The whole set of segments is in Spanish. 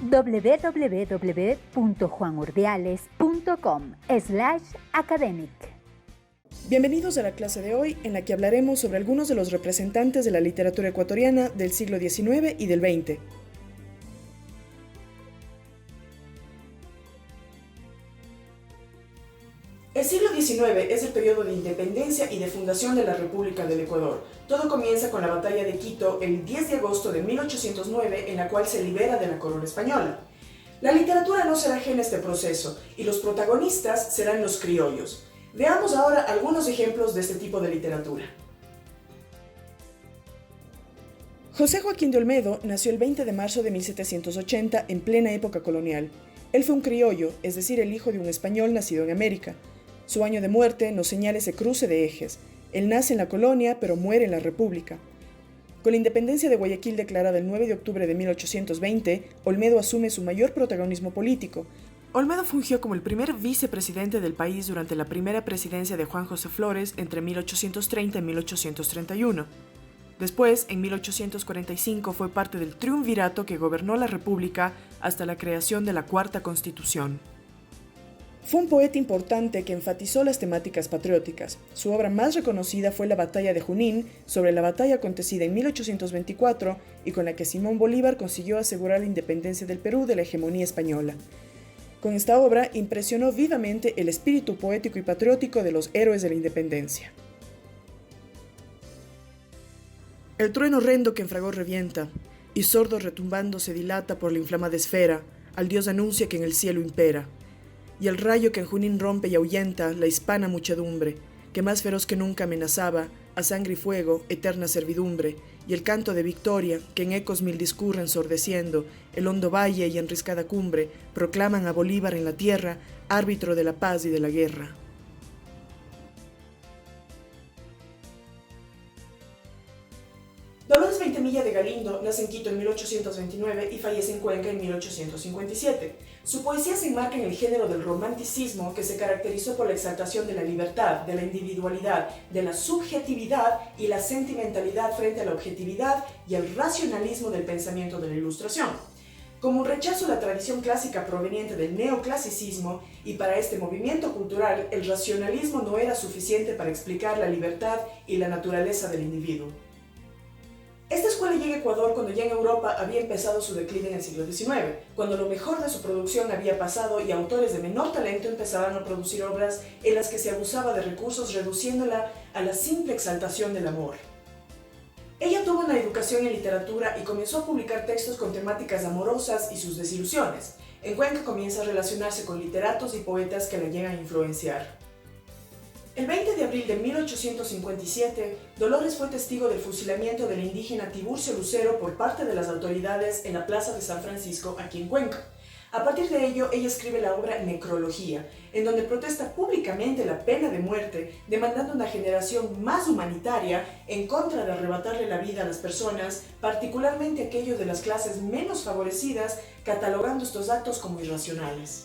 www.juanurdiales.com/academic. Bienvenidos a la clase de hoy, en la que hablaremos sobre algunos de los representantes de la literatura ecuatoriana del siglo XIX y del XX. El siglo XIX es el periodo de independencia y de fundación de la República del Ecuador. Todo comienza con la batalla de Quito el 10 de agosto de 1809, en la cual se libera de la corona española. La literatura no será ajena a este proceso, y los protagonistas serán los criollos. Veamos ahora algunos ejemplos de este tipo de literatura. José Joaquín de Olmedo nació el 20 de marzo de 1780 en plena época colonial. Él fue un criollo, es decir, el hijo de un español nacido en América. Su año de muerte nos señala ese cruce de ejes. Él nace en la colonia, pero muere en la República. Con la independencia de Guayaquil declarada el 9 de octubre de 1820, Olmedo asume su mayor protagonismo político. Olmedo fungió como el primer vicepresidente del país durante la primera presidencia de Juan José Flores entre 1830 y 1831. Después, en 1845, fue parte del triunvirato que gobernó la República hasta la creación de la Cuarta Constitución. Fue un poeta importante que enfatizó las temáticas patrióticas. Su obra más reconocida fue La Batalla de Junín, sobre la batalla acontecida en 1824 y con la que Simón Bolívar consiguió asegurar la independencia del Perú de la hegemonía española. Con esta obra impresionó vivamente el espíritu poético y patriótico de los héroes de la independencia. El trueno horrendo que en fragor revienta, y sordo retumbando se dilata por la inflamada esfera, al Dios anuncia que en el cielo impera. Y el rayo que en Junín rompe y ahuyenta la hispana muchedumbre, que más feroz que nunca amenazaba, a sangre y fuego, eterna servidumbre, y el canto de victoria, que en ecos mil discurre ensordeciendo, el hondo valle y enriscada cumbre, proclaman a Bolívar en la tierra, árbitro de la paz y de la guerra. Dolores Veintemilla de Galindo nace en Quito en 1829 y fallece en Cuenca en 1857. Su poesía se enmarca en el género del romanticismo, que se caracterizó por la exaltación de la libertad, de la individualidad, de la subjetividad y la sentimentalidad frente a la objetividad y el racionalismo del pensamiento de la Ilustración. Como un rechazo a la tradición clásica proveniente del neoclasicismo, y para este movimiento cultural el racionalismo no era suficiente para explicar la libertad y la naturaleza del individuo. Esta escuela llega a Ecuador cuando ya en Europa había empezado su declive en el siglo XIX, cuando lo mejor de su producción había pasado y autores de menor talento empezaban a producir obras en las que se abusaba de recursos, reduciéndola a la simple exaltación del amor. Ella tuvo una educación en literatura y comenzó a publicar textos con temáticas amorosas y sus desilusiones. En Cuenca comienza a relacionarse con literatos y poetas que la llegan a influenciar. El 20 de abril de 1857, Dolores fue testigo del fusilamiento del indígena Tiburcio Lucero por parte de las autoridades en la Plaza de San Francisco, aquí en Cuenca. A partir de ello, ella escribe la obra Necrología, en donde protesta públicamente la pena de muerte, demandando una generación más humanitaria en contra de arrebatarle la vida a las personas, particularmente aquellos de las clases menos favorecidas, catalogando estos actos como irracionales.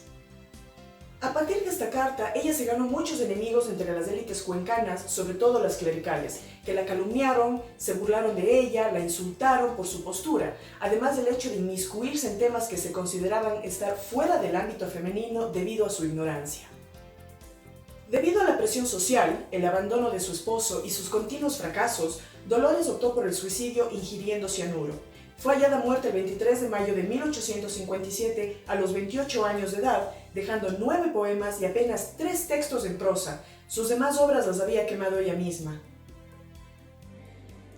A partir de esta carta, ella se ganó muchos enemigos entre las élites cuencanas, sobre todo las clericales, que la calumniaron, se burlaron de ella, la insultaron por su postura, además del hecho de inmiscuirse en temas que se consideraban estar fuera del ámbito femenino debido a su ignorancia. Debido a la presión social, el abandono de su esposo y sus continuos fracasos, Dolores optó por el suicidio ingiriendo cianuro. Fue hallada muerta el 23 de mayo de 1857 a los 28 años de edad, dejando 9 poemas y apenas 3 textos en prosa. Sus demás obras las había quemado ella misma.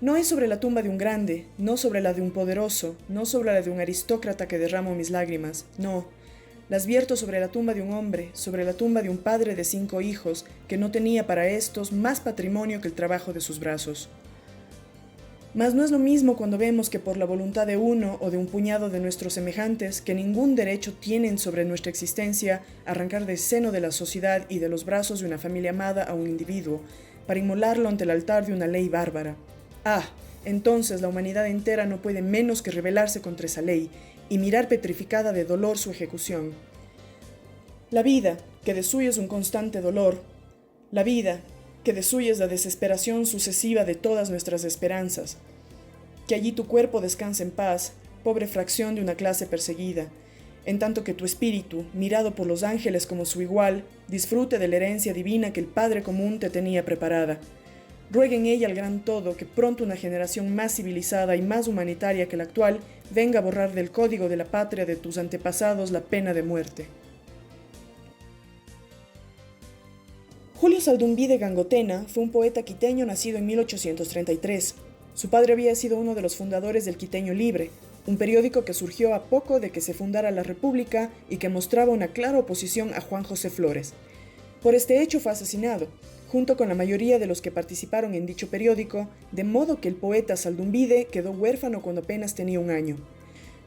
No es sobre la tumba de un grande, no sobre la de un poderoso, no sobre la de un aristócrata que derramo mis lágrimas, no. Las vierto sobre la tumba de un hombre, sobre la tumba de un padre de 5 hijos, que no tenía para estos más patrimonio que el trabajo de sus brazos. Mas no es lo mismo cuando vemos que por la voluntad de uno o de un puñado de nuestros semejantes, que ningún derecho tienen sobre nuestra existencia, arrancar del seno de la sociedad y de los brazos de una familia amada a un individuo, para inmolarlo ante el altar de una ley bárbara. Entonces la humanidad entera no puede menos que rebelarse contra esa ley y mirar petrificada de dolor su ejecución. La vida, que de suyo es un constante dolor, la vida, que de suya es la desesperación sucesiva de todas nuestras esperanzas. Que allí tu cuerpo descanse en paz, pobre fracción de una clase perseguida, en tanto que tu espíritu, mirado por los ángeles como su igual, disfrute de la herencia divina que el Padre Común te tenía preparada. Ruega en ella al Gran Todo que pronto una generación más civilizada y más humanitaria que la actual venga a borrar del código de la patria de tus antepasados la pena de muerte. Julio Saldumbide Gangotena fue un poeta quiteño nacido en 1833. Su padre había sido uno de los fundadores del Quiteño Libre, un periódico que surgió a poco de que se fundara la República y que mostraba una clara oposición a Juan José Flores. Por este hecho fue asesinado, junto con la mayoría de los que participaron en dicho periódico, de modo que el poeta Saldumbide quedó huérfano cuando apenas tenía 1 año.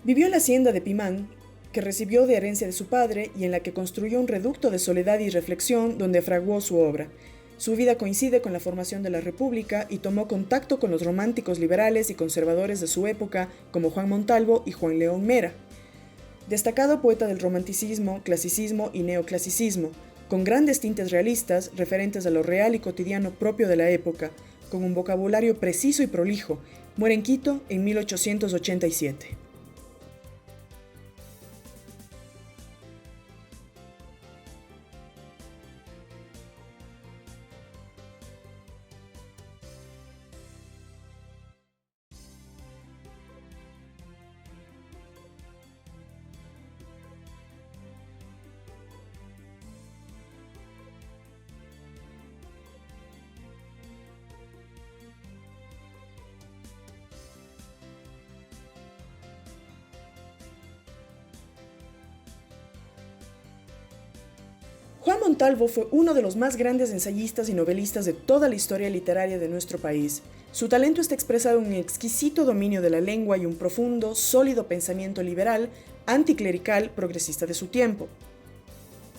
Vivió en la hacienda de Pimán, que recibió de herencia de su padre y en la que construyó un reducto de soledad y reflexión donde fraguó su obra. Su vida coincide con la formación de la República y tomó contacto con los románticos liberales y conservadores de su época como Juan Montalvo y Juan León Mera. Destacado poeta del romanticismo, clasicismo y neoclasicismo, con grandes tintes realistas referentes a lo real y cotidiano propio de la época, con un vocabulario preciso y prolijo, muere en Quito en 1887. Juan Montalvo fue uno de los más grandes ensayistas y novelistas de toda la historia literaria de nuestro país. Su talento está expresado en un exquisito dominio de la lengua y un profundo, sólido pensamiento liberal, anticlerical, progresista de su tiempo.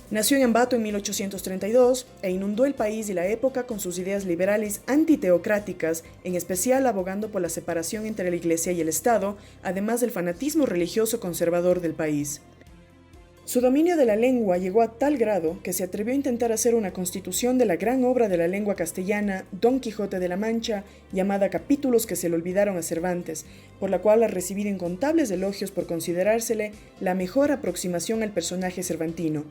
Nació en Ambato en 1832 e inundó el país y la época con sus ideas liberales antiteocráticas, en especial abogando por la separación entre la Iglesia y el Estado, además del fanatismo religioso conservador del país. Su dominio de la lengua llegó a tal grado que se atrevió a intentar hacer una constitución de la gran obra de la lengua castellana, Don Quijote de la Mancha, llamada Capítulos que se le olvidaron a Cervantes, por la cual ha recibido incontables elogios por considerársele la mejor aproximación al personaje cervantino.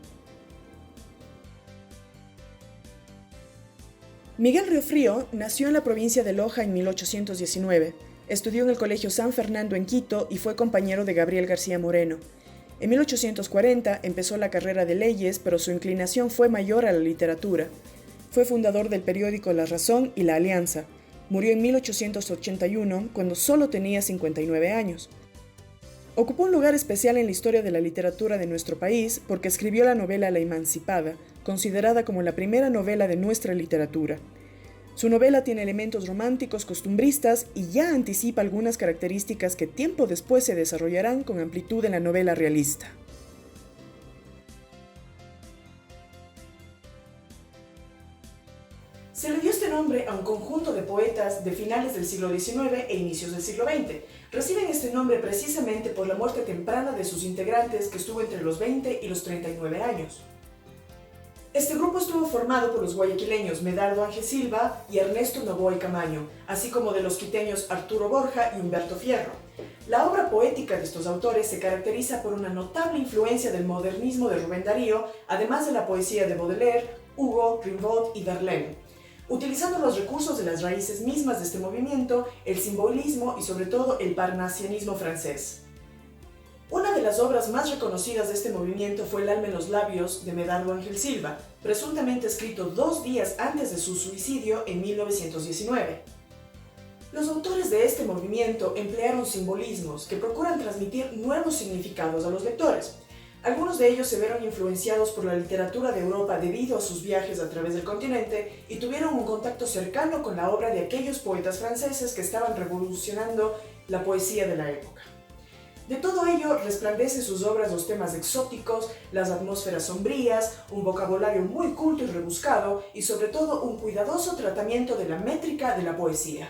Miguel Riofrío nació en la provincia de Loja en 1819, estudió en el Colegio San Fernando en Quito y fue compañero de Gabriel García Moreno. En 1840 empezó la carrera de leyes, pero su inclinación fue mayor a la literatura. Fue fundador del periódico La Razón y La Alianza. Murió en 1881, cuando solo tenía 59 años. Ocupó un lugar especial en la historia de la literatura de nuestro país porque escribió la novela La Emancipada, considerada como la primera novela de nuestra literatura. Su novela tiene elementos románticos costumbristas y ya anticipa algunas características que tiempo después se desarrollarán con amplitud en la novela realista. Se le dio este nombre a un conjunto de poetas de finales del siglo XIX e inicios del siglo XX. Reciben este nombre precisamente por la muerte temprana de sus integrantes, que estuvo entre los 20 y los 39 años. Este grupo estuvo formado por los guayaquileños Medardo Ángel Silva y Ernesto Novoa y Camaño, así como de los quiteños Arturo Borja y Humberto Fierro. La obra poética de estos autores se caracteriza por una notable influencia del modernismo de Rubén Darío, además de la poesía de Baudelaire, Hugo, Rimbaud y Verlaine. Utilizando los recursos de las raíces mismas de este movimiento, el simbolismo y sobre todo el parnasianismo francés. Una de las obras más reconocidas de este movimiento fue El alma en los labios, de Medardo Ángel Silva, presuntamente escrito 2 días antes de su suicidio en 1919. Los autores de este movimiento emplearon simbolismos que procuran transmitir nuevos significados a los lectores. Algunos de ellos se vieron influenciados por la literatura de Europa debido a sus viajes a través del continente y tuvieron un contacto cercano con la obra de aquellos poetas franceses que estaban revolucionando la poesía de la época. De todo ello resplandecen sus obras los temas exóticos, las atmósferas sombrías, un vocabulario muy culto y rebuscado y sobre todo un cuidadoso tratamiento de la métrica de la poesía.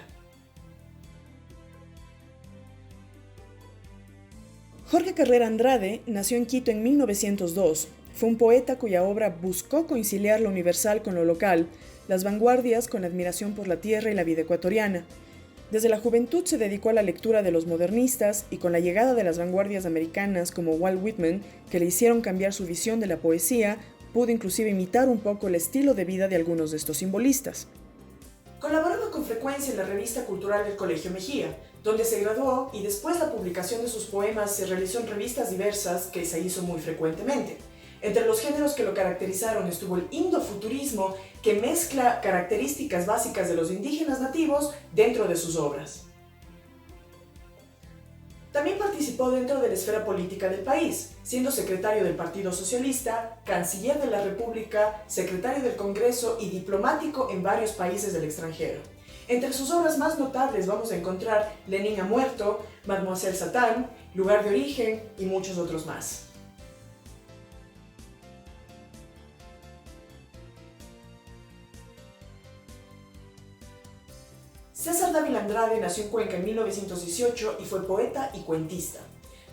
Jorge Carrera Andrade nació en Quito en 1902. Fue un poeta cuya obra buscó conciliar lo universal con lo local, las vanguardias con la admiración por la tierra y la vida ecuatoriana. Desde la juventud se dedicó a la lectura de los modernistas y con la llegada de las vanguardias americanas como Walt Whitman, que le hicieron cambiar su visión de la poesía, pudo inclusive imitar un poco el estilo de vida de algunos de estos simbolistas. Colaboraba con frecuencia en la revista cultural del Colegio Mejía, donde se graduó y después la publicación de sus poemas se realizó en revistas diversas que se hizo muy frecuentemente. Entre los géneros que lo caracterizaron estuvo el indofuturismo, que mezcla características básicas de los indígenas nativos dentro de sus obras. También participó dentro de la esfera política del país, siendo secretario del Partido Socialista, canciller de la República, secretario del Congreso y diplomático en varios países del extranjero. Entre sus obras más notables vamos a encontrar Lenin ha muerto, Mademoiselle Satán, Lugar de origen y muchos otros más. César Dávila Andrade nació en Cuenca en 1918 y fue poeta y cuentista.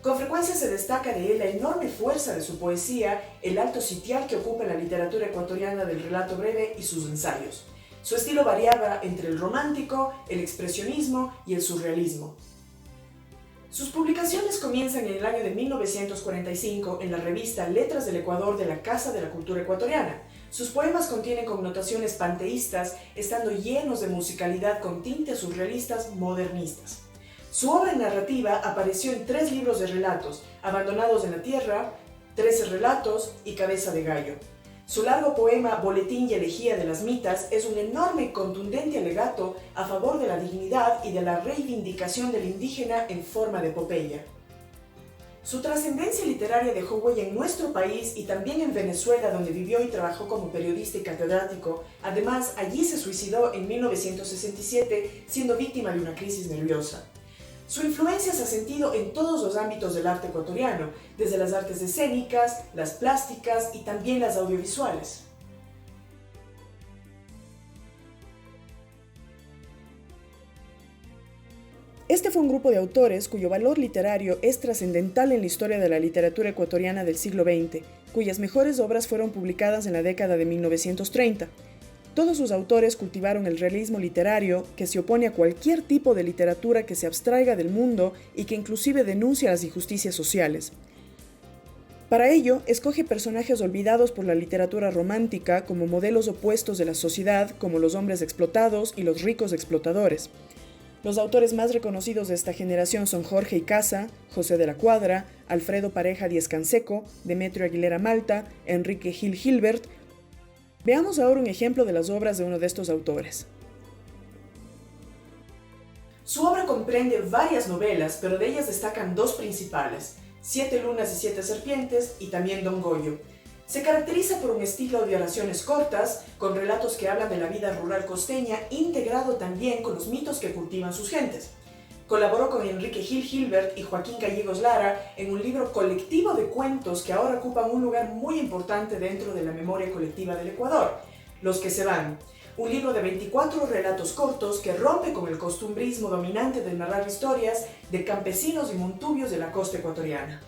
Con frecuencia se destaca de él la enorme fuerza de su poesía, el alto sitial que ocupa en la literatura ecuatoriana del relato breve y sus ensayos. Su estilo variaba entre el romántico, el expresionismo y el surrealismo. Sus publicaciones comienzan en el año de 1945 en la revista Letras del Ecuador de la Casa de la Cultura Ecuatoriana. Sus poemas contienen connotaciones panteístas, estando llenos de musicalidad con tintes surrealistas modernistas. Su obra narrativa apareció en 3 libros de relatos, Abandonados en la Tierra, 13 relatos y Cabeza de Gallo. Su largo poema Boletín y Elegía de las Mitas es un enorme y contundente alegato a favor de la dignidad y de la reivindicación del indígena en forma de epopeya. Su trascendencia literaria dejó huella en nuestro país y también en Venezuela, donde vivió y trabajó como periodista y catedrático. Además, allí se suicidó en 1967, siendo víctima de una crisis nerviosa. Su influencia se ha sentido en todos los ámbitos del arte ecuatoriano, desde las artes escénicas, las plásticas y también las audiovisuales. Este fue un grupo de autores cuyo valor literario es trascendental en la historia de la literatura ecuatoriana del siglo XX, cuyas mejores obras fueron publicadas en la década de 1930. Todos sus autores cultivaron el realismo literario, que se opone a cualquier tipo de literatura que se abstraiga del mundo y que inclusive denuncia las injusticias sociales. Para ello, escoge personajes olvidados por la literatura romántica como modelos opuestos de la sociedad, como los hombres explotados y los ricos explotadores. Los autores más reconocidos de esta generación son Jorge Icaza, José de la Cuadra, Alfredo Pareja Díez Canseco, Demetrio Aguilera Malta, Enrique Gil Gilbert. Veamos ahora un ejemplo de las obras de uno de estos autores. Su obra comprende varias novelas, pero de ellas destacan 2 principales, 7 lunas y 7 serpientes y también Don Goyo. Se caracteriza por un estilo de oraciones cortas, con relatos que hablan de la vida rural costeña, integrado también con los mitos que cultivan sus gentes. Colaboró con Enrique Gil Gilbert y Joaquín Gallegos Lara en un libro colectivo de cuentos que ahora ocupan un lugar muy importante dentro de la memoria colectiva del Ecuador, Los que se van, un libro de 24 relatos cortos que rompe con el costumbrismo dominante de narrar historias de campesinos y montubios de la costa ecuatoriana.